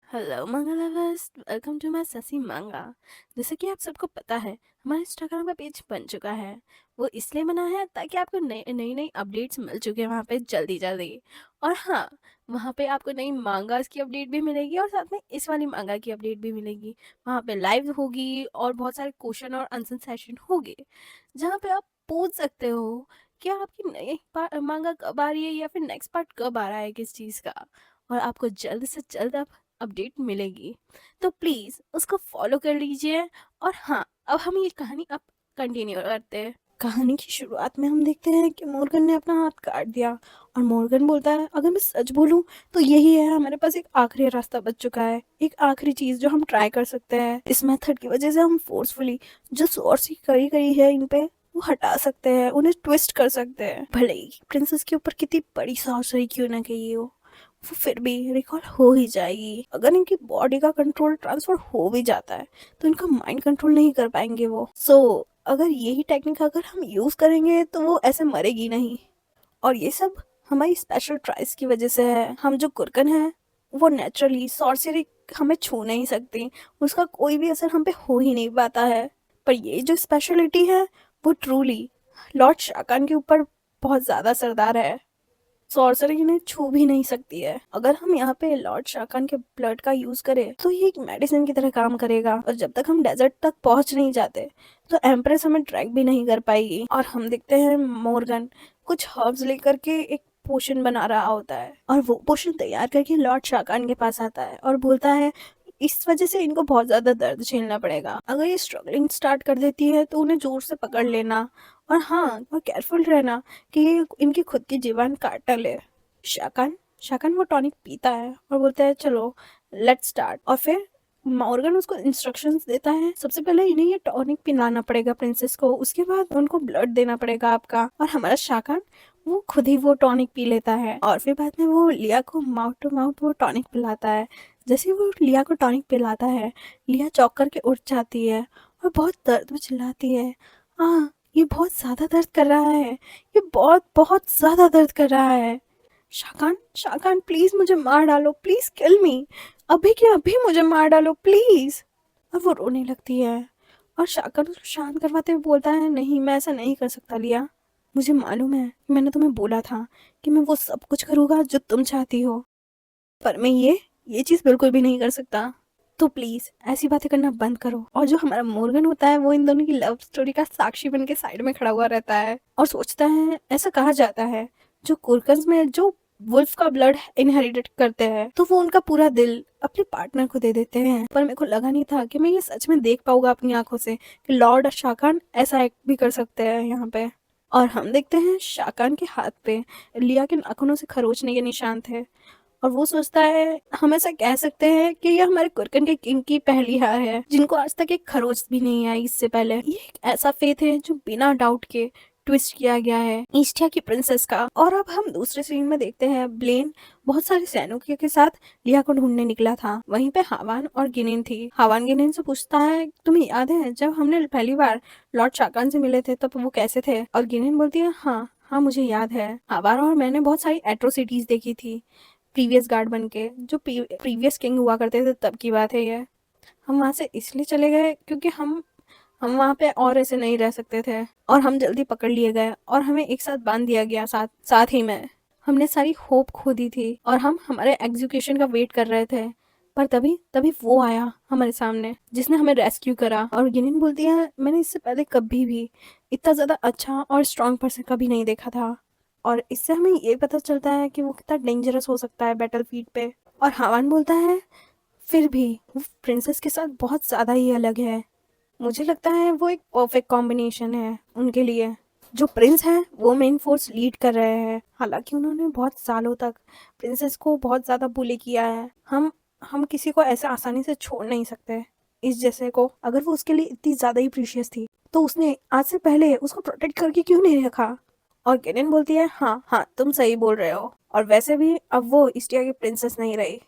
Hello मंगा lovers, welcome to my ससी मंगा। जैसे कि आप सबको पता है, हमारा इंस्टाग्राम का पेज बन चुका है। वो इसलिए बना है ताकि आपको नई नई नई अपडेट्स मिल चुके हैं वहाँ पे जल्दी जल्दी। और हाँ, वहाँ पे आपको नई मांगास की अपडेट भी मिलेगी और साथ में इस वाली मांगा की अपडेट भी मिलेगी। वहाँ पे लाइव होगी और बहुत सारे क्वेश्चन और आंसर सेशन होंगे, जहाँ पे आप पूछ सकते हो कि आपकी नई मांगा कब आ रही है या फिर नेक्स्ट पार्ट कब आ रहा है किस चीज़ का। और आपको जल्द से जल्द अपडेट मिलेगी, तो प्लीज उसको फॉलो कर लीजिए। और हाँ, अब हम ये कहानी अब कंटिन्यू करते हैं। कहानी की शुरुआत में हम देखते हैं कि मोर्गन ने अपना हाथ काट दिया और मोर्गन बोलता है, अगर मैं सच बोलूं तो यही है, हमारे पास एक आखिरी रास्ता बच चुका है, एक आखिरी चीज जो हम ट्राई कर सकते हैं। इस मेथड की वजह से हम फोर्सफुली जो सोर्स की करी गई है इन पे वो हटा सकते हैं, उन्हें ट्विस्ट कर सकते हैं। भले ही प्रिंसेस के ऊपर कितनी बड़ी सॉर्सरी क्यों ना कही हो, वो फिर भी रिकॉल हो ही जाएगी। अगर इनकी बॉडी का कंट्रोल ट्रांसफर हो भी जाता है तो इनका माइंड कंट्रोल नहीं कर पाएंगे वो। अगर यही टेक्निक अगर हम यूज करेंगे तो वो ऐसे मरेगी नहीं। और ये सब हमारी स्पेशल ट्राइस की वजह से है। हम जो कुरकन है वो नेचुरली सॉर्सरी हमें छू नहीं सकती, उसका कोई भी असर हम पे हो ही नहीं पाता है। पर ये जो स्पेशलिटी है वो ट्रूली लॉर्ड शाकान के ऊपर बहुत ज्यादा सरदार है। सॉर्सरी इन्हें छू भी नहीं सकती है। अगर हम यहाँ पे लॉर्ड शाकान के ब्लड का यूज करें तो ये एक मेडिसिन की तरह काम करेगा, और जब तक हम डेजर्ट तक पहुंच नहीं जाते तो एम्प्रेस हमें ट्रैक भी नहीं कर पाएगी। और हम देखते हैं मोर्गन कुछ हर्ब्स लेकर के एक पोशन बना रहा होता है, और वो पोशन तैयार करके लॉर्ड शाकान के पास आता है और बोलता है, इस वजह से इनको बहुत ज्यादा दर्द झेलना पड़ेगा। अगर ये स्ट्रगलिंग स्टार्ट कर देती है तो उन्हें जोर से पकड़ लेना, और हाँ, और केयरफुल रहना कि ये इनकी खुद की जीवन काट ना ले। शाकान शाकान वो टॉनिक पीता है और बोलता है, चलो लेट्स स्टार्ट। और फिर मॉर्गन उसको इंस्ट्रक्शंस देता है, सबसे पहले इन्हें ये टॉनिक पिलाना पड़ेगा प्रिंसेस को, उसके बाद उनको ब्लड देना पड़ेगा आपका। और हमारा शाकान वो खुद ही वो टॉनिक पी लेता है, और फिर बाद में वो लिया को माउथ टू माउथ वो टॉनिक पिलाता है। जैसे ही वो लिया को टॉनिक पिलाता है, लिया चौंक करके उठ जाती है और बहुत दर्द में चिल्लाती है, हाँ ये बहुत ज्यादा दर्द कर रहा है, ये बहुत बहुत ज्यादा दर्द कर रहा है। शाकान शाकान प्लीज मुझे मार डालो, प्लीज किल मी, अभी के अभी मुझे मार डालो प्लीज। और वो रोने लगती है, और शाकान उसको शांत करवाते हुए बोलता है, नहीं मैं ऐसा नहीं कर सकता लिया, मुझे मालूम है कि मैंने तुम्हें बोला था कि मैं वो सब कुछ करूँगा जो तुम चाहती हो, पर मैं ये चीज़ बिल्कुल भी नहीं कर सकता। तो प्लीज ऐसी बातें करना बंद करो। और जो हमारा मोर्गन होता है वो इन दोनों की लव स्टोरी का साक्षी बन के साइड में खड़ा हुआ रहता है और सोचता है, ऐसा कहा जाता है जो कुरकन्स में जो वुल्फ का ब्लड इनहेरिटेड करते हैं तो वो उनका पूरा दिल अपने पार्टनर को दे देते हैं। पर मेरे को लगा नहीं था कि मैं ये सच में देख पाऊंगा अपनी आंखों से कि लॉर्ड शाकान ऐसा एक्ट भी कर सकते हैं यहाँ पे। और हम देखते हैं शाकान के हाथ पे लिया के नाखूनों से खरोचने के निशान थे, और वो सोचता है, हम ऐसा कह सकते हैं कि ये हमारे कुरकन के किंग की पहली हार है जिनको आज तक एक खरोच भी नहीं आई इससे पहले। ये एक ऐसा फेथ है जो बिना डाउट के ट्विस्ट किया गया है ईस्टिया की प्रिंसेस का। और अब हम दूसरे सीन में देखते हैं ब्लेन बहुत सारे सैनिकों के साथ लिया को ढूंढने निकला था। वहीं पे हावान और गिनिन थी। हावान गिनिन से पूछता है, तुम्हें याद है जब हमने पहली बार लॉर्ड शाकान से मिले थे तब वो कैसे थे? और गिनिन बोलती है, हाँ हाँ मुझे याद है, हावान और मैंने बहुत सारी एट्रोसिटीज देखी थी प्रीवियस गार्ड बन के, जो प्रीवियस किंग हुआ करते थे तब की बात है ये। हम वहां से इसलिए चले गए क्योंकि हम वहां पे और ऐसे नहीं रह सकते थे, और हम जल्दी पकड़ लिए गए और हमें एक साथ बांध दिया गया। साथ साथ ही में हमने सारी होप खो दी थी और हम हमारे एग्जीक्यूशन का वेट कर रहे थे। पर तभी तभी वो आया हमारे सामने जिसने हमें रेस्क्यू करा। और गिनिन बोलती है, मैंने इससे पहले कभी भी इतना ज्यादा अच्छा और स्ट्रांग पर्सन कभी नहीं देखा था, और इससे हमें ये पता चलता है कि वो कितना डेंजरस हो सकता है बैटलफील्ड पे। और हवान बोलता है, फिर भी वो प्रिंसेस के साथ बहुत ज़्यादा ही अलग है, मुझे लगता है वो एक परफेक्ट कॉम्बिनेशन है उनके लिए। जो प्रिंस है वो मेन फोर्स लीड कर रहे हैं, हालांकि उन्होंने बहुत सालों तक प्रिंसेस को बहुत ज़्यादा बुली किया है। हम किसी को ऐसे आसानी से छोड़ नहीं सकते इस जैसे को। अगर वो उसके लिए इतनी ज़्यादा ही प्रीशियस थी तो उसने आज से पहले उसको प्रोटेक्ट करके क्यों नहीं रखा? और केनिन बोलती है, हाँ हाँ तुम सही बोल रहे हो, और वैसे भी अब वो इस्टिया की प्रिंसेस नहीं रही,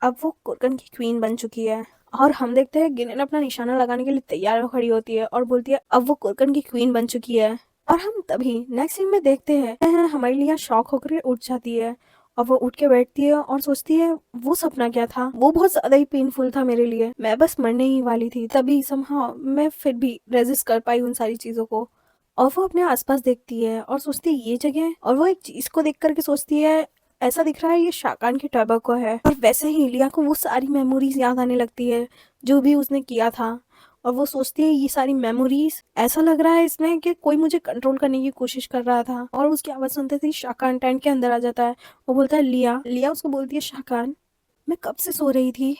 अब वो कुरकन की क्वीन बन चुकी है। और हम देखते हैं गिनेन अपना निशाना लगाने के लिए तैयार खड़ी होती है और बोलती है, अब वो कुरकन की क्वीन बन चुकी है। और हम तभी नेक्स्ट सीन में देखते हैं हमारी लिया शॉक होकर उठ जाती है और वो उठ के बैठती है और सोचती है वो सपना क्या था, वो बहुत ज्यादा ही पेनफुल था मेरे लिए, मैं बस मरने ही वाली थी, तभी समहाउ मैं फिर भी रेजिस्ट कर पाई उन सारी चीजों को। और वो अपने आसपास देखती है और सोचती है ये जगह है, और वो एक चीज को देख करके सोचती है ऐसा दिख रहा है ये शाकान के टबको है। और वैसे ही लिया को वो सारी मेमोरीज याद आने लगती है जो भी उसने किया था। और वो सोचती है ये सारी मेमोरीज, ऐसा लग रहा है इसमें कि कोई मुझे कंट्रोल करने की कोशिश कर रहा था। और उसकी आवाज सुनते ही शाकान टेंट के अंदर आ जाता है। वो बोलता है लिया। लिया उसको बोलती है शाकान मैं कब से सो रही थी।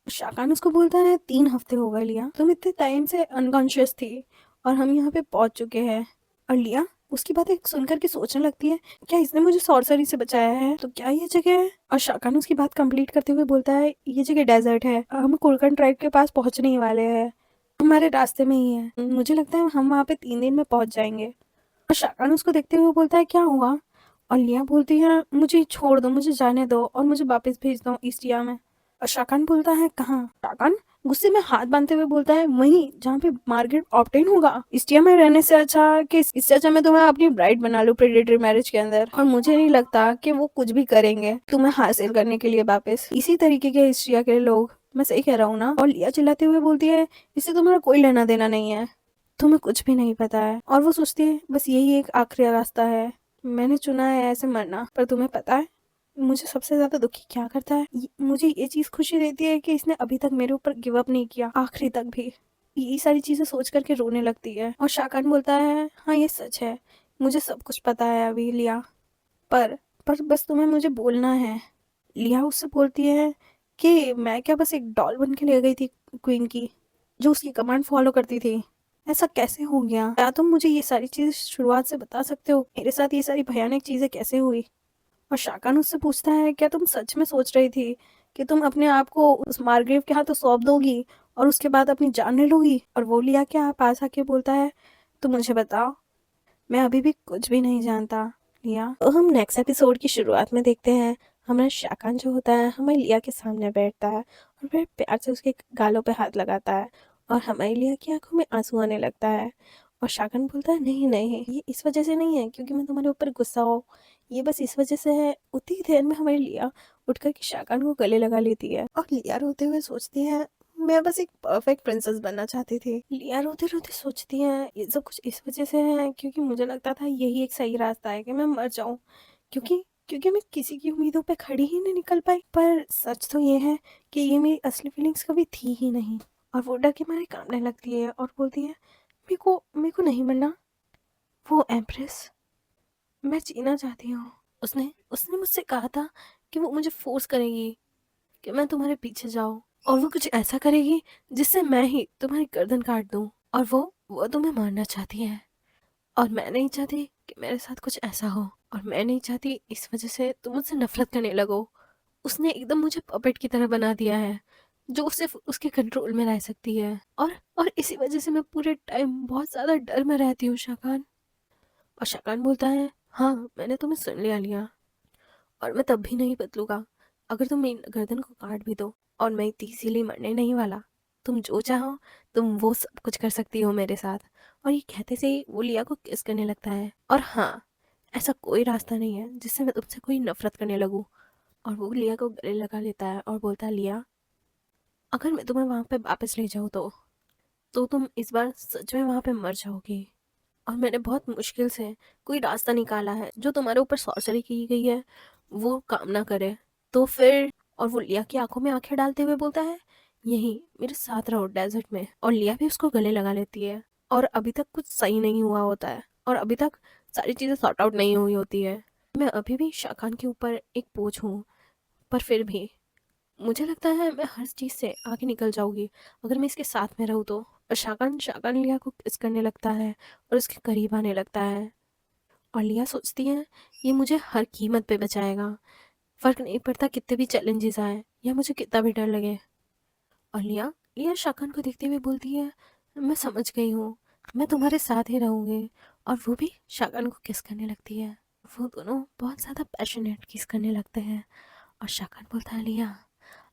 शाकान उसको बोलता है 3 हफ्ते हो गए लिया, तुम इतने टाइम से अनकॉन्शियस थी और हम यहाँ पे पहुंच चुके हैं। और लिया उसकी बातें सुनकर के सोचने लगती है क्या इसने मुझे सॉर्सरी से बचाया है, तो क्या ये जगह है। और शाकान उसकी बात कंप्लीट करते हुए बोलता है ये जगह डेजर्ट है, हम कुरकन ट्राइब के पास पहुंचने ही वाले हैं, हमारे रास्ते में ही है, मुझे लगता है हम वहाँ पे 3 दिन में पहुंच जाएंगे। और शाकान उसको देखते हुए बोलता है क्या हुआ। और लिया बोलती है मुझे छोड़ दो, मुझे जाने दो और मुझे वापस भेज दो ईस्टिया में। और शाकान बोलता है कहाँ। शाकान गुस्से में हाथ बांधते हुए बोलता है वहीं जहाँ पे मार्गरेट ऑप्टेन होगा, इस्टिया में रहने से अच्छा कि इससे अच्छा मैं तुम्हें अपनी ब्राइड बना लूं प्रेडेटरी मैरिज के अंदर, और मुझे नहीं लगता कि वो कुछ भी करेंगे तुम्हें हासिल करने के लिए वापस। इसी तरीके के इस्टिया के लोग, मैं सही कह रहा हूँ ना। और लिया चिल्लाते हुए बोलती है इससे तुम्हारा कोई लेना देना नहीं है, तुम्हें कुछ भी नहीं पता है। और वो सोचती है बस यही एक आखिरी रास्ता है, मैंने चुना है ऐसे मरना। पर तुम्हें पता है मुझे सबसे ज्यादा दुखी क्या करता है, मुझे ये चीज खुशी देती है कि इसने अभी तक मेरे ऊपर गिव अप नहीं किया आखिरी तक भी। यही सारी चीजें सोच करके रोने लगती है। और शाकान बोलता है हाँ ये सच है, मुझे सब कुछ पता है अभी लिया, पर पर बस तुम्हें मुझे बोलना है। लिया उससे बोलती है कि मैं क्या बस एक डॉल बन के ले गई थी क्वीन की, जो उसकी कमांड फॉलो करती थी, ऐसा कैसे हो गया। क्या तुम मुझे ये सारी चीज शुरुआत से बता सकते हो, मेरे साथ ये सारी भयानक चीजें कैसे हुई। और शाकान उससे पूछता है क्या तुम सच में सोच रही थी कि तुम अपने आप को उस मार्ग्रेव के हाथों सौंप दोगी और उसके बाद अपनी जान ले लोगी। और वो लिया क्या पास आके बोलता है तो मुझे बताओ, मैं अभी भी कुछ भी नहीं जानता लिया। तो हम नेक्स्ट एपिसोड की शुरुआत में देखते हैं हमारा शाकान जो होता है हमारी लिया के सामने बैठता है और फिर प्यार से उसके गालों पे हाथ लगाता है और हमारी लिया की आंखों में आंसू आने लगता है। और शाकान बोलता है नहीं नहीं ये इस वजह से नहीं है क्योंकि मैं तुम्हारे ऊपर गुस्सा हूँ, ये बस इस वजह से है। उतनी ही देर में हमारी लिया उठकर के शाकान को गले लगा लेती है। और लिया रोते हुए सोचती है मैं बस एक परफेक्ट प्रिंसेस बनना चाहती थी। लिया रोते रोते सोचती है ये सब कुछ इस वजह से है क्योंकि मुझे लगता था यही एक सही रास्ता है कि मैं मर जाऊं, क्योंकि क्योंकि मैं किसी की उम्मीदों पे खड़ी ही नहीं निकल पाई। पर सच तो ये है कि ये मेरी असली फीलिंग्स कभी थी ही नहीं। और वो डर के मारे कांपने लगती है और बोलती है मेरे को नहीं मरना, वो एम्प्रेस मैं जीना चाहती हूँ। उसने उसने मुझसे कहा था कि वो मुझे फोर्स करेगी कि मैं तुम्हारे पीछे जाऊं, और वो कुछ ऐसा करेगी जिससे मैं ही तुम्हारी गर्दन काट दूं। और वो तुम्हें मारना चाहती है और मैं नहीं चाहती कि मेरे साथ कुछ ऐसा हो, और मैं नहीं चाहती इस वजह से तुम मुझसे नफरत करने लगो। उसने एकदम मुझे पपेट की तरह बना दिया है जो सिर्फ उसके कंट्रोल में रह सकती है, और इसी वजह से मैं पूरे टाइम बहुत ज्यादा डर में रहती हूँ शाकान। और शाकान बोलता है हाँ मैंने तुम्हें सुन लिया लिया, और मैं तब भी नहीं बदलूंगा अगर तुम मेरी गर्दन को काट भी दो, और मैं इतनी इजीली मरने नहीं वाला। तुम जो चाहो तुम वो सब कुछ कर सकती हो मेरे साथ। और ये कहते से ही वो लिया को किस करने लगता है। और हाँ ऐसा कोई रास्ता नहीं है जिससे मैं तुमसे कोई नफरत करने लगूं। और वो लिया को गले लगा लेता है और बोलता है लिया अगर मैं तुम्हें वहां पे वापस ले जाऊँ तो तुम इस बार सच में वहां पे मर जाओगी। और मैंने बहुत मुश्किल से कोई रास्ता निकाला है जो तुम्हारे ऊपर सॉर्जरी की गई है वो काम ना करे, तो फिर। और वो लिया की आंखों में आंखें डालते हुए बोलता है यही मेरे साथ रहो डेजर्ट में। और लिया भी उसको गले लगा लेती है। और अभी तक कुछ सही नहीं हुआ होता है और अभी तक सारी चीजें सॉर्ट आउट नहीं हुई होती है। मैं अभी भी शाकान के ऊपर एक बोझ हूँ, पर फिर भी मुझे लगता है मैं हर चीज से आगे निकल जाऊंगी अगर मैं इसके साथ में रहूँ तो। और शाकान शाकान लिया को किस करने लगता है और उसके करीब आने लगता है। और लिया सोचती है ये मुझे हर कीमत पे बचाएगा, फर्क नहीं पड़ता कितने भी चैलेंजेस आए या मुझे कितना भी डर लगे। और लिया लिया शाकान को देखते हुए बोलती है मैं समझ गई हूँ, मैं तुम्हारे साथ ही रहूंगी। और वो भी शाकान को किस करने लगती है। वो दोनों बहुत ज्यादा पैशनेट किस करने लगते हैं। और शाकान बोलता है लिया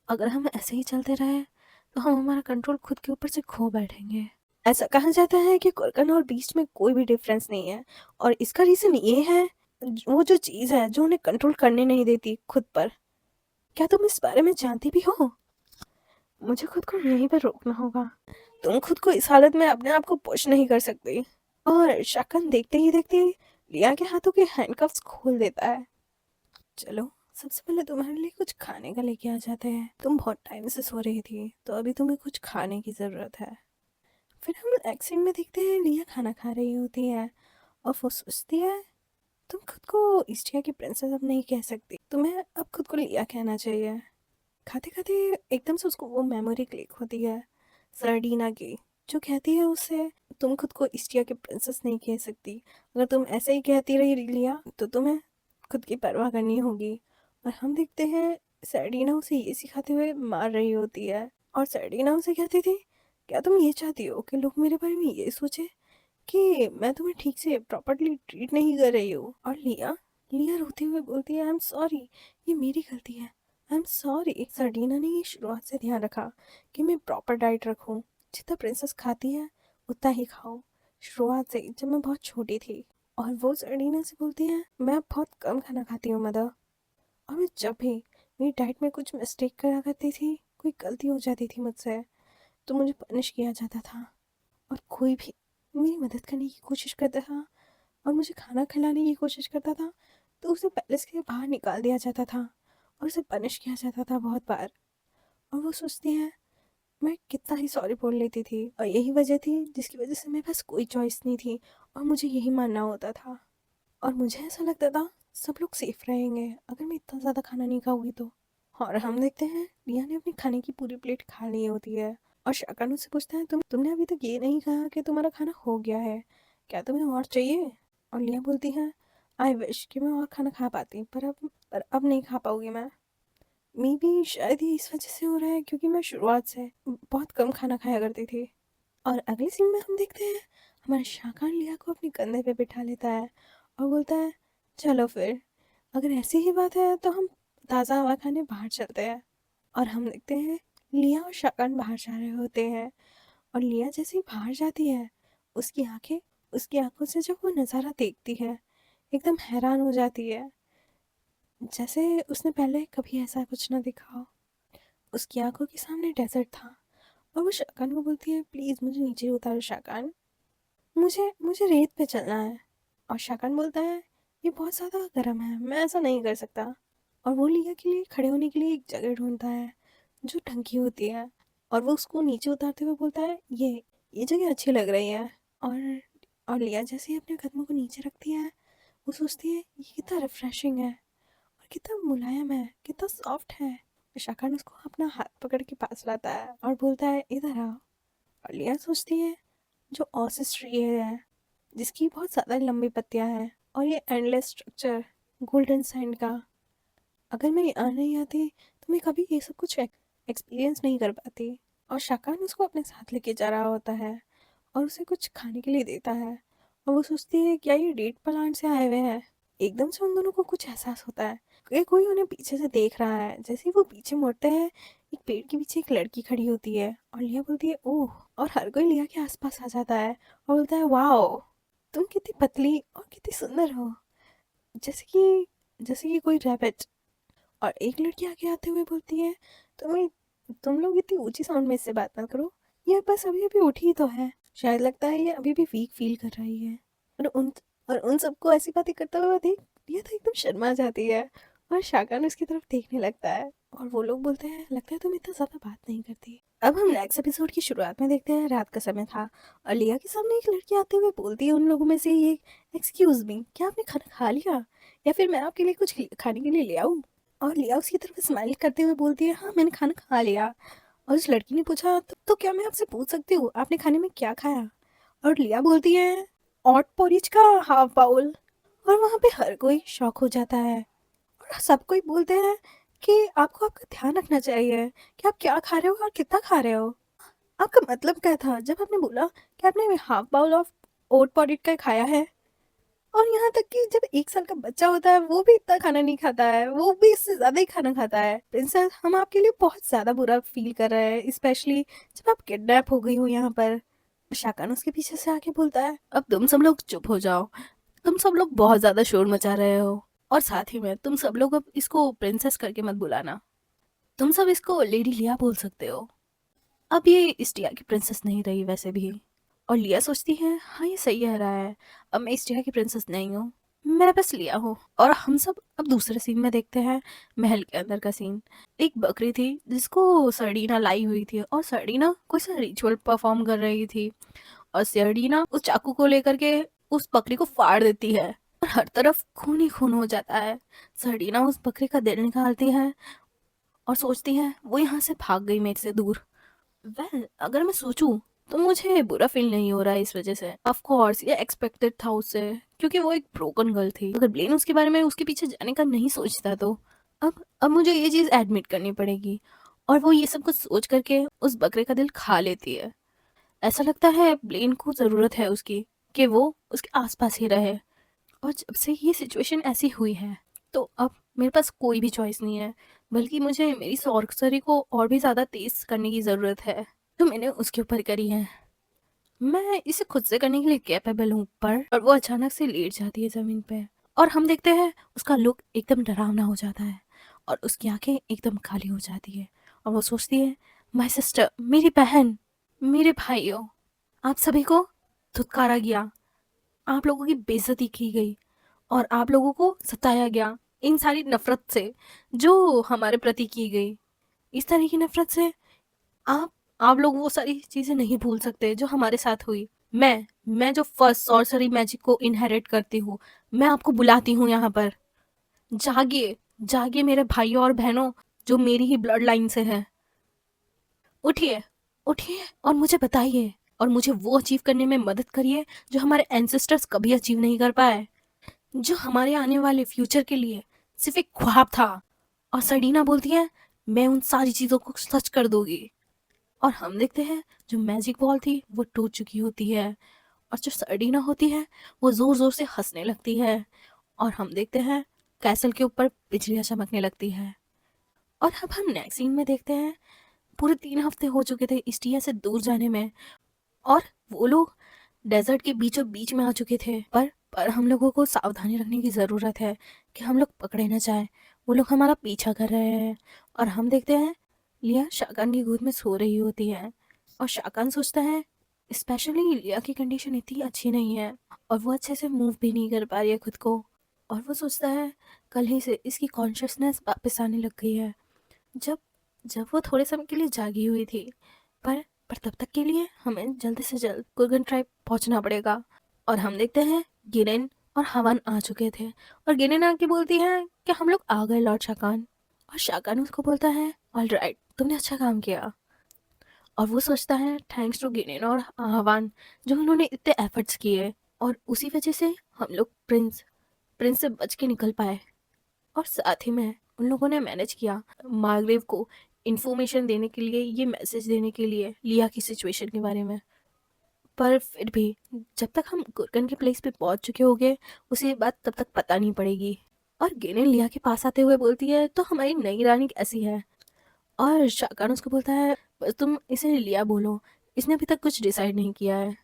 अगर हम ऐसे ही चलते रहे तो हम हमारा कंट्रोल खुद के ऊपर से खो बैठेंगे। ऐसा कहा जाता है कि कुरकन और बीस्ट में कोई भी डिफरेंस नहीं है, और इसका रीजन ये है वो जो चीज़ है जो उन्हें कंट्रोल करने नहीं देती खुद पर। क्या तुम इस बारे में जानती भी हो? मुझे खुद को यहीं पर रोकना होगा। तुम खुद को इस हालत में अपने आप को पुश नहीं कर सकती। और शकन देखते ही देखते लिया के हाथों के हैंडकफ्स खोल देता है। चलो, सबसे पहले तुम्हारे लिए कुछ खाने का लेके आ जाते हैं। तुम बहुत टाइम से सो रही थी, तो अभी तुम्हें कुछ खाने की ज़रूरत है। फिर हम एक्शन में देखते हैं लिया खाना खा रही होती है और वो सोचती है, तुम खुद को ईस्टिया की प्रिंसेस अब नहीं कह सकती, तुम्हें अब खुद को लिया कहना चाहिए। खाते खाते एकदम से उसको वो मेमोरी क्लिक होती है सरडीना की, जो कहती है उसे, तुम खुद को ईस्टिया की प्रिंसेस नहीं कह सकती। अगर तुम ऐसे ही कहती रही लिया तो तुम्हें खुद की परवाह करनी होगी। और हम देखते हैं सरडीना उसे ये सिखाते हुए मार रही होती है। और सरडीना उसे कहती थी, क्या तुम ये चाहती हो कि लोग मेरे बारे में ये सोचे कि मैं तुम्हें ठीक से प्रॉपर्ली ट्रीट नहीं कर रही हूँ? और लिया लिया रोते हुए बोलती है, आई एम सॉरी, ये मेरी गलती है, आई एम सॉरी। सर्डिना ने ये शुरुआत से ध्यान रखा कि मैं प्रॉपर डाइट रखूँ, जितना प्रिंसेस खाती है उतना ही खाऊं, शुरुआत से जब मैं बहुत छोटी थी। और वो सर्डिना से बोलती है, मैं बहुत कम खाना खाती हूँ मदर, और मैं जब भी मेरी डाइट में कुछ मिस्टेक करा करती थी, कोई गलती हो जाती थी मुझसे, तो मुझे पनिश किया जाता था। और कोई भी मेरी मदद करने की कोशिश करता था और मुझे खाना खिलाने की कोशिश करता था, तो उसे पैलेस के बाहर निकाल दिया जाता था और उसे पनिश किया जाता था बहुत बार। और वो सोचती है, मैं कितना ही सॉरी बोल लेती थी, और यही वजह थी जिसकी वजह से मेरे पास कोई चॉइस नहीं थी और मुझे यही मानना होता था। और मुझे ऐसा लगता था सब लोग सेफ रहेंगे अगर मैं इतना ज़्यादा खाना नहीं खाऊंगी तो। और हम देखते हैं रिया ने अपने खाने की पूरी प्लेट खा ली होती है। और शाकानु से पूछता है, तुमने अभी तक ये नहीं कहा कि तुम्हारा खाना हो गया है, क्या तुम्हें और चाहिए? और लिया बोलती है, आई विश कि मैं और खाना खा पाती, पर अब नहीं खा पाऊंगी मैं। मे बी शायद ये इस वजह से हो रहा है क्योंकि मैं शुरुआत से बहुत कम खाना खाया करती थी। और अगले सीन में हम देखते हैं हमारा शाकान लिया को अपने कंधे पे बिठा लेता है और बोलता है, चलो फिर, अगर ऐसी ही बात है तो हम ताज़ा हवा खाने बाहर चलते हैं। और हम देखते हैं लिया और शाकान बाहर जा रहे होते हैं। और लिया जैसे ही बाहर जाती है, उसकी आंखें उसकी आंखों से जब वो नज़ारा देखती है, एकदम हैरान हो जाती है, जैसे उसने पहले कभी ऐसा कुछ ना देखा हो। उसकी आंखों के सामने डेजर्ट था और वो शाकान को बोलती है, प्लीज़ मुझे नीचे उतारो शाकान, मुझे मुझे रेत पे चलना है। और शाकान बोलता है, ये बहुत ज़्यादा गर्म है, मैं ऐसा नहीं कर सकता। और वो लिया के लिए खड़े होने के लिए एक जगह ढूंढता है जो ढंकी होती है, और वो उसको नीचे उतारते हुए बोलता है, ये जगह अच्छी लग रही है। और और लिया जैसे ही अपने कदमों को नीचे रखती है, वो सोचती है, ये कितना रिफ्रेशिंग है और कितना मुलायम है, कितना सॉफ्ट है। शाकान उसको अपना हाथ पकड़ के पास लाता है और बोलता है, इधर आओ। और लिया सोचती है, जो ऑसिस ट्री है जिसकी बहुत ज़्यादा लंबी पत्तियां हैं, और ये एंडलेस स्ट्रक्चर गोल्डन सैंड का, अगर मैं यहाँ नहीं आती तो मैं कभी ये सब कुछ एक्सपीरियंस नहीं कर पाती। और शाकान उसको अपने साथ लेके जा रहा होता है और उसे कुछ खाने के लिए देता है। और वो सोचती है, क्या ये डेट प्लांट से आए हुए हैं? एकदम से उन दोनों को कुछ एहसास होता है कि कोई उन्हें पीछे से देख रहा है। जैसे ही वो पीछे मुड़ते हैं, एक पेड़ के पीछे एक लड़की खड़ी होती है और लिया बोलती है, ओह। और हर कोई लिया के आसपास आ जाता है और बोलता है, वाओ, तुम कितनी पतली और कितनी सुंदर हो, जैसे कि कोई रैबिट। और एक लड़की आगे आते हुए बोलती है, तुम लोग इतनी ऊंची साउंड में इससे बात मत करो, ये बस अभी अभी उठी ही तो है, शायद लगता है ये अभी भी वीक फील कर रही है। और उन सबको ऐसी बातें करता हुआ देख लिया तो एकदम शर्मा जाती है और शाकान उसकी तरफ देखने लगता है। और वो लोग बोलते हैं, लगता है तुम इतना ज्यादा बात नहीं करती। अब हम नेक्स्ट एपिसोड की शुरुआत में देखते हैं, रात का समय था और लिया के सामने एक लड़की आते हुए बोलती है उन लोगों में से ये, एक्सक्यूज मी, क्या आपने खाना खा लिया, या फिर मैं आपके लिए कुछ खाने के लिए ले आऊं? और लिया उसकी तरफ स्माइल करते हुए बोलती है, हाँ मैंने खाना खा लिया। और उस लड़की ने पूछा, तो क्या मैं आपसे पूछ सकती हूँ आपने खाने में क्या खाया? और लिया बोलती है, ऑट पोरिज का हाफ बाउल। और वहाँ पे हर कोई शॉक हो जाता है और सब कोई बोलते हैं कि आपको आपका ध्यान रखना चाहिए कि आप क्या खा रहे हो और कितना खा रहे हो। आपका मतलब क्या था जब आपने बोला कि आपने half bowl of oat porridge का खाया है? और यहाँ तक कि जब 1 साल का बच्चा होता है वो भी इतना खाना नहीं खाता है, वो भी इससे ज्यादा ही खाना खाता है। प्रिंसेस, हम आपके लिए बहुत ज्यादा बुरा फील कर रहे हैं, स्पेशली जब आप किडनैप हो गई हो यहाँ पर। शाकान उसके पीछे से आके बोलता है, अब तुम सब लोग चुप हो जाओ, तुम सब लोग बहुत ज़्यादा शोर मचा रहे हो, और साथ ही में तुम सब लोग अब इसको प्रिंसेस करके मत बुलाना। तुम सब इसको लेडी लिया बोल सकते हो। अब ये इस्टिया की प्रिंसेस नहीं रही वैसे भी। और लिया सोचती है, हाँ ये सही कह रहा है, अब मैं इस्टिया की प्रिंसेस नहीं हूँ, मैं बस लिया हूँ। और हम सब अब दूसरे सीन में देखते हैं, महल के अंदर का सीन। एक बकरी थी जिसको सर्डीना लाई हुई थी, और सर्डीना कोई सा रिचुअल परफॉर्म कर रही थी, और सर्डीना उस चाकू को लेकर के उस बकरी को फाड़ देती है, और हर तरफ खून ही खून हो जाता है। सर्डीना उस बकरी का दिल निकालती है और सोचती है वो यहाँ से भाग गई मेरे से दूर। अगर मैं सोचूं तो मुझे बुरा फील नहीं हो रहा है इस वजह से। ऑफ कोर्स ये एक्सपेक्टेड था उससे, क्योंकि वो एक ब्रोकन गर्ल थी। अगर ब्लेन उसके बारे में उसके पीछे जाने का नहीं सोचता तो अब मुझे ये चीज़ एडमिट करनी पड़ेगी। और वो ये सब कुछ सोच करके उस बकरे का दिल खा लेती है। ऐसा लगता है ब्लेन को ज़रूरत है उसकी, कि वो उसके आसपास ही रहे। और जब से ये सिचुएशन ऐसी हुई है, तो अब मेरे पास कोई भी चॉइस नहीं है, बल्कि मुझे मेरी सॉर्सरी को और भी ज़्यादा तेज करने की ज़रूरत है, तो मैंने उसके ऊपर करी है। मैं इसे खुद से करने के लिए कैपेबल हूँ, पर और वो अचानक से लेट जाती है ज़मीन पे, और हम देखते हैं उसका लुक एकदम डरावना हो जाता है, और उसकी आंखें एकदम खाली हो जाती है, और वो सोचती है, माय सिस्टर, मेरी बहन, मेरे भाइयों, आप सभी को धुतकारा गया, आप लोगों की बेइज्जती की गई, और आप लोगों को सताया गया इन सारी नफरत से जो हमारे प्रति की गई। इस तरह की नफरत से आप आप लोग वो सारी चीजें नहीं भूल सकते जो हमारे साथ हुई। मैं जो फर्स्ट सॉर्सरी मैजिक को इनहेरिट करती हूँ, मैं आपको बुलाती हूँ यहाँ पर। जागिए, जागिए मेरे भाइयों और बहनों, जो मेरी ही ब्लड लाइन से हैं। उठिए, उठिए और मुझे बताइए, और मुझे वो अचीव करने में मदद करिए जो हमारे एंसेस्टर्स कभी अचीव नहीं कर पाए, जो हमारे आने वाले फ्यूचर के लिए सिर्फ एक ख्वाब था। और सडीना बोलती है, मैं उन सारी चीज़ों को सच कर दूंगी। और हम देखते हैं जो मैजिक बॉल थी वो टूट चुकी होती है, और जो सडीना होती है वो जोर जोर से हंसने लगती है, और हम देखते हैं कैसल के ऊपर बिजलियां चमकने लगती है। और अब हम नेक्स्ट सीन में देखते हैं, पूरे 3 हफ्ते हो चुके थे इस्टिया से दूर जाने में, और वो लोग डेजर्ट के बीचों बीच में आ चुके थे। पर हम लोगों को सावधानी रखने की ज़रूरत है कि हम लोग पकड़े ना जाए। वो लोग हमारा पीछा कर रहे हैं, और हम देखते हैं लिया शाकान की गोद में सो रही होती है, और शाकान सोचता है, स्पेशली लिया की कंडीशन इतनी अच्छी नहीं है, और वो अच्छे से मूव भी नहीं कर पा रही है खुद को। और वो सोचता है कल ही से इसकी कॉन्शियसनेस वापस आने लग गई है, जब जब वो थोड़े समय के लिए जागी हुई थी। पर पर तब तक के लिए हमें जल्दी से जल्द कुर्गन ट्राइब पहुंचना पड़ेगा। और हम देखते हैं गिरेन और हवन आ चुके थे, और गिरेन आके बोलती है कि हम लोग आ गए लॉर्ड शाकान। और शाकान उसको बोलता है, ऑल राइट, तुमने अच्छा काम किया। और वो सोचता है थैंक्स टू गिरेन और हवन, जो उन्होंने इतने एफर्ट्स किए, और उसी वजह से हम लोग प्रिंस से बच के निकल पाए। और साथ ही में उन लोगों ने मैनेज किया मार्ग्रेव को इन्फॉर्मेशन देने के लिए, ये मैसेज देने के लिए लिया की सिचुएशन के बारे में। पर फिर भी जब तक हम गुरगन के प्लेस पे पहुंच चुके होंगे, उसे बात तब तक पता नहीं पड़ेगी। और गेनेन लिया के पास आते हुए बोलती है, तो हमारी नई रानी कैसी है? और शाकान उसको बोलता है, बस तुम इसे लिया बोलो, इसने अभी तक कुछ डिसाइड नहीं किया है।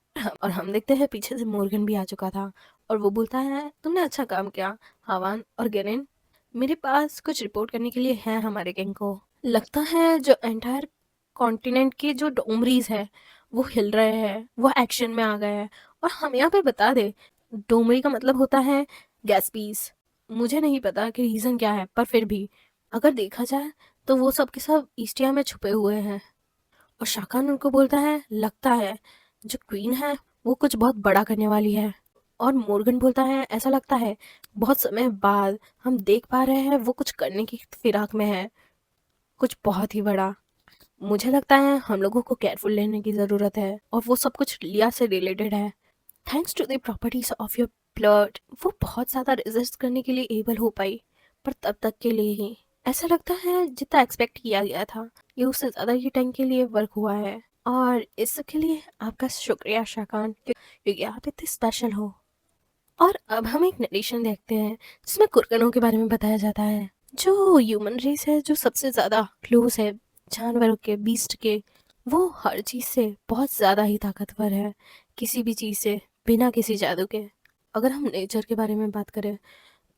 और हम देखते हैं पीछे से मोर्गन भी आ चुका था, और वो बोलता है, तुमने अच्छा काम किया हवान और गेनेन। मेरे पास कुछ रिपोर्ट करने के लिए है हमारे गैंग को। लगता है जो एंटायर कॉन्टिनेंट के जो डोमरीज है वो हिल रहे हैं, वो एक्शन में आ गए हैं। और हम यहाँ पे बता दे, डोमरी का मतलब होता है गैस पीस। मुझे नहीं पता कि रीज़न क्या है, पर फिर भी अगर देखा जाए तो वो सब के सब ईस्टिया में छुपे हुए हैं। और शाकान उनको बोलता है, लगता है जो क्वीन है वो कुछ बहुत बड़ा करने वाली है। और मोर्गन बोलता है, ऐसा लगता है बहुत समय बाद हम देख पा रहे हैं वो कुछ करने की फिराक में है, कुछ बहुत ही बड़ा। मुझे लगता है हम लोगों को केयरफुल लेने की ज़रूरत है, और वो सब कुछ लिया से रिलेटेड है। Thanks to the properties of your blood वो बहुत ज़्यादा रेजिस्ट करने के लिए एबल हो पाई, पर तब तक के लिए ही। ऐसा लगता है जितना एक्सपेक्ट किया गया था, ये उससे ज़्यादा ही टाइम के लिए वर्क हुआ है। और इस सब के लिए आपका शुक्रिया शाकान, क्योंकि आप इतने स्पेशल हो। और अब हम एक नरेशन देखते हैं जिसमें कुर्कनों के बारे में बताया जाता है, जो ह्यूमन रेस है, जो सबसे ज़्यादा क्लोज है जानवरों के, बीस्ट के। वो हर चीज़ से बहुत ज़्यादा ही ताकतवर है, किसी भी चीज़ से, बिना किसी जादू के। अगर हम नेचर के बारे में बात करें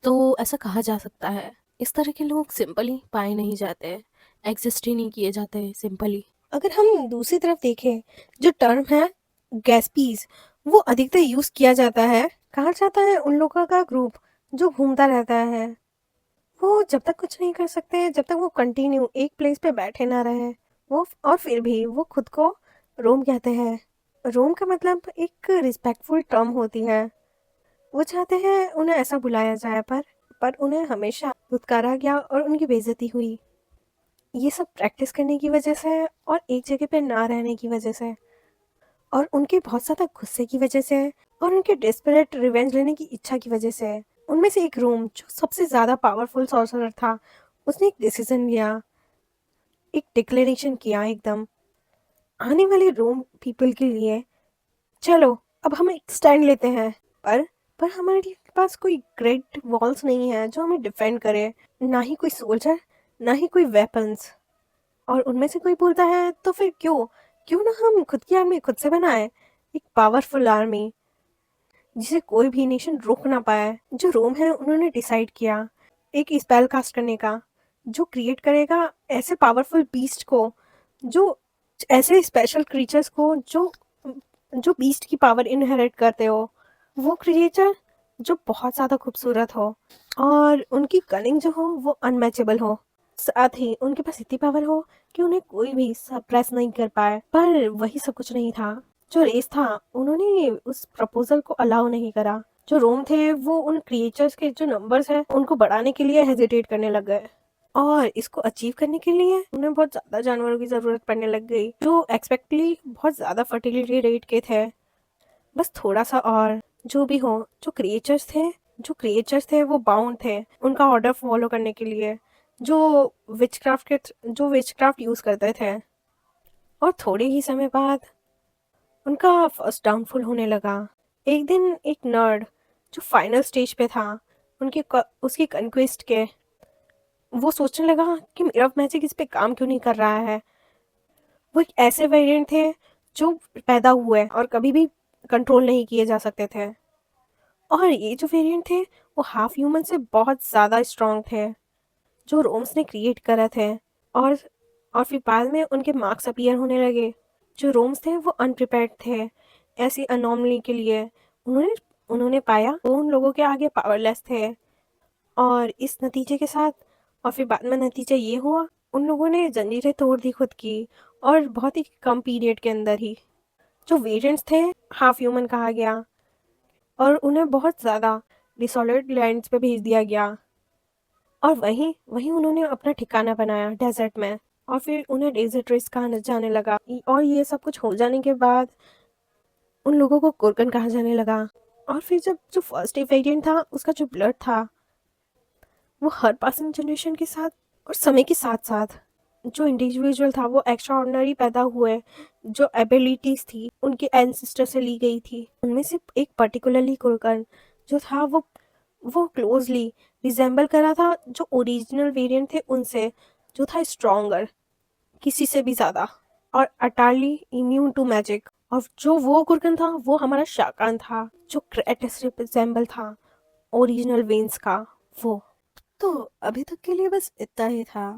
तो ऐसा कहा जा सकता है, इस तरह के लोग सिंपली पाए नहीं जाते, एग्जिस्ट ही नहीं किए जाते सिंपली। अगर हम दूसरी तरफ देखें, जो टर्म है गैस्पीज, वो अधिकतर यूज किया जाता है, कहा जाता है उन लोगों का ग्रुप जो घूमता रहता है। वो जब तक कुछ नहीं कर सकते, जब तक वो कंटिन्यू एक प्लेस पे बैठे ना रहे, वो और फिर भी वो खुद को रोम कहते हैं। रोम का मतलब एक रिस्पेक्टफुल टर्म होती है। वो चाहते हैं उन्हें ऐसा बुलाया जाए, पर उन्हें हमेशा धुतकारा गया और उनकी बेइज्जती हुई। ये सब प्रैक्टिस करने की वजह से और एक जगह पे ना रहने की वजह से और उनके बहुत ज़्यादा गुस्से की वजह से और उनके डेस्परेट रिवेंज लेने की इच्छा की वजह से, उनमें से एक रूम जो सबसे ज़्यादा पावरफुल सॉर्सरर था, उसने एक डिसीजन लिया, एक डिक्लेरेशन किया एकदम आने वाले रोम पीपल के लिए। चलो, अब हम एक स्टैंड लेते हैं, पर पर हमारे पास कोई ग्रेट वॉल्स नहीं है जो हमें डिफेंड करे, ना ही कोई सोल्जर, ना ही कोई वेपन्स। और उनमें से कोई बोलता है तो फिर क्यों क्यों ना हम खुद की आर्मी खुद से बनाए, एक पावरफुल आर्मी जिसे कोई भी नेशन रोक ना पाए। जो रोम है उन्होंने डिसाइड किया एक स्पेल कास्ट करने का, जो क्रिएट करेगा ऐसे पावरफुल बीस्ट को, जो ऐसे स्पेशल क्रीचर्स को जो जो बीस्ट की पावर इनहेरिट करते हो, वो क्रिएचर जो बहुत ज़्यादा खूबसूरत हो और उनकी कनिंग जो हो वो अनमैचेबल हो, साथ ही उनके पास इतनी पावर हो कि उन्हें कोई भी सप्रेस नहीं कर पाए। पर वही सब कुछ नहीं था। जो रेस था उन्होंने उस प्रपोजल को अलाउ नहीं करा। जो रोम थे वो उन क्रिएचर्स के जो नंबर्स हैं उनको बढ़ाने के लिए हेजिटेट करने लग गए और इसको अचीव करने के लिए उन्हें बहुत ज़्यादा जानवरों की ज़रूरत पड़ने लग गई जो एक्सपेक्टली बहुत ज़्यादा फर्टिलिटी रेट के थे। बस थोड़ा सा और, जो भी हो, जो क्रिएचर्स थे वो बाउंड थे उनका ऑर्डर फॉलो करने के लिए, जो विचक्राफ्ट यूज़ करते थे। और थोड़े ही समय बाद उनका फर्स्ट डाउनफॉल होने लगा। एक दिन एक नर्ड जो फाइनल स्टेज पे था उसकी कन्क्वेस्ट के, वो सोचने लगा कि मेरा मैजिक इस पे काम क्यों नहीं कर रहा है। वो एक ऐसे वेरिएंट थे जो पैदा हुए और कभी भी कंट्रोल नहीं किए जा सकते थे। और ये जो वेरिएंट थे वो हाफ ह्यूमन से बहुत ज़्यादा स्ट्रॉन्ग थे, जो रोम्स ने क्रिएट करा थे। और और फिर बाद में उनके मार्क्स अपीयर होने लगे। जो रोम्स थे वो अनप्रिपेयर्ड थे ऐसी अनोमली के लिए। उन्होंने उन्होंने पाया वो उन लोगों के आगे पावरलेस थे और इस नतीजे के साथ, और फिर बाद में नतीजा ये हुआ उन लोगों ने जंजीरें तोड़ दी खुद की, और बहुत ही कम पीरियड के अंदर ही। जो वेरिएंट्स थे हाफ ह्यूमन कहा गया और उन्हें बहुत ज़्यादा डिसॉर्डर्ड लैंड्स पे भेज दिया गया। और वहीं वहीं उन्होंने अपना ठिकाना बनाया डेजर्ट में, और फिर उन्हें डेजर्ट रेस कहा जाने लगा। और ये सब कुछ हो जाने के बाद उन लोगों को कुर्कन कहा जाने लगा। और फिर जब जो फर्स्ट वेरिएंट था उसका जो ब्लड था वो हर पासिंग जनरेशन के साथ और समय के साथ साथ जो इंडिविजुअल था वो एक्स्ट्रा ऑर्डिनरी पैदा हुए, जो एबिलिटीज थी उनके एंसेस्टर से ली गई थी। उनमें से एक पर्टिकुलरली कुर्कन जो था वो क्लोजली रिजेंबल करा था जो ओरिजिनल वेरिएंट थे उनसे, जो था स्ट्रॉन्गर किसी से भी ज़्यादा और अटारली इम्यून टू मैजिक। और जो वो कुर्कन था वो हमारा शाकान था जो क्रेटस रिजेंबल था ओरिजिनल वेन्स का वो। तो अभी तक के लिए बस इतना ही था।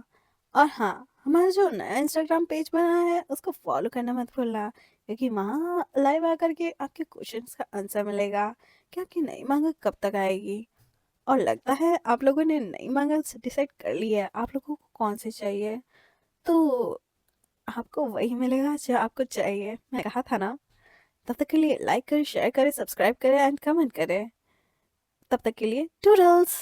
और हाँ, हमारा जो नया इंस्टाग्राम पेज बना है उसको फॉलो करना मत भूलना, क्योंकि वहाँ लाइव आकर के आपके क्वेश्चंस का आंसर मिलेगा कि आपकी नई मांग कब तक आएगी। और लगता है आप लोगों ने नई मांग डिसाइड कर ली है आप लोगों को कौन सी चाहिए। तो आपको वही मिलेगा जो आपको चाहिए, मैं कहा था ना। तब तक के लिए लाइक करें, शेयर करें, सब्सक्राइब करें एंड कमेंट करें। तब तक के लिए टूडल्स।